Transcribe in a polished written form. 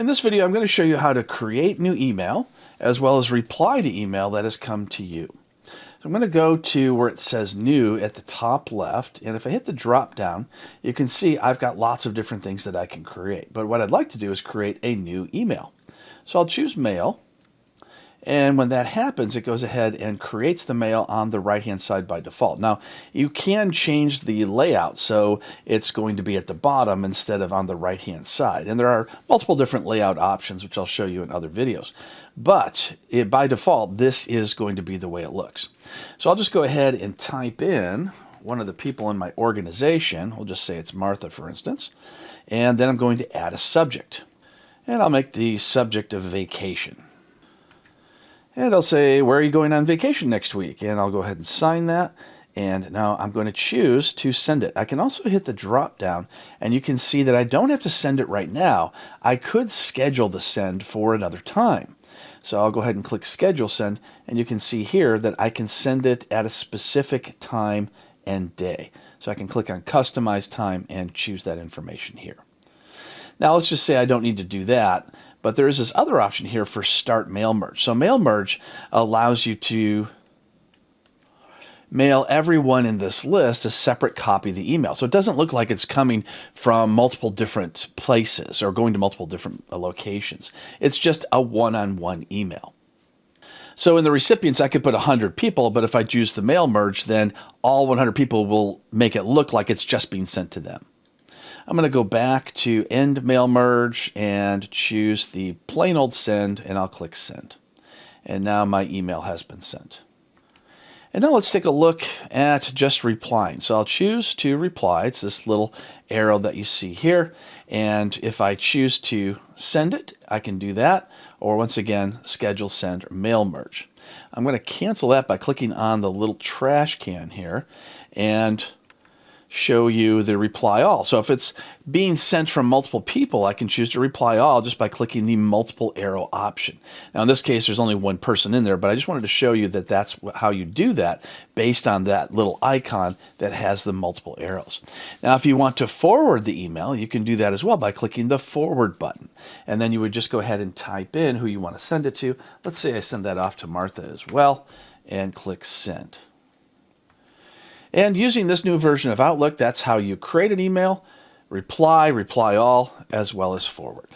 In this video, I'm going to show you how to create new email as well as reply to email that has come to you. So I'm going to go to where it says new at the top left, and if I hit the drop down, you can see I've got lots of different things that I can create. But what I'd like to do is create a new email. So I'll choose mail, and when that happens, it goes ahead and creates the mail on the right-hand side by default. Now, you can change the layout so it's going to be at the bottom instead of on the right-hand side. And there are multiple different layout options, which I'll show you in other videos. But by default, this is going to be the way it looks. So I'll just go ahead and type in one of the people in my organization. We'll just say it's Martha, for instance. And then I'm going to add a subject. And I'll make the subject of vacation. And I'll say, where are you going on vacation next week? And I'll go ahead and sign that. And now I'm going to choose to send it. I can also hit the drop down, and you can see that I don't have to send it right now. I could schedule the send for another time. So I'll go ahead and click schedule send, and you can see here that I can send it at a specific time and day. So I can click on customize time and choose that information here. Now let's just say I don't need to do that, but there is this other option here for start mail merge. So mail merge allows you to mail everyone in this list a separate copy of the email. So it doesn't look like it's coming from multiple different places or going to multiple different locations. It's just a one-on-one email. So in the recipients, I could put 100 people, but if I choose the mail merge, then all 100 people will make it look like it's just being sent to them. I'm going to go back to end mail merge and choose the plain old send, and I'll click send. And now my email has been sent. And now let's take a look at just replying. So I'll choose to reply. It's this little arrow that you see here. And if I choose to send it, I can do that. Or once again, schedule send or mail merge. I'm going to cancel that by clicking on the little trash can here and show you the reply all. So if it's being sent from multiple people, I can choose to reply all just by clicking the multiple arrow option. Now in this case, there's only one person in there, but I just wanted to show you that that's how you do that based on that little icon that has the multiple arrows. Now if you want to forward the email, you can do that as well by clicking the forward button. And then you would just go ahead and type in who you want to send it to. Let's say I send that off to Martha as well, and click send. And using this new version of Outlook, that's how you create an email, reply all, as well as forward.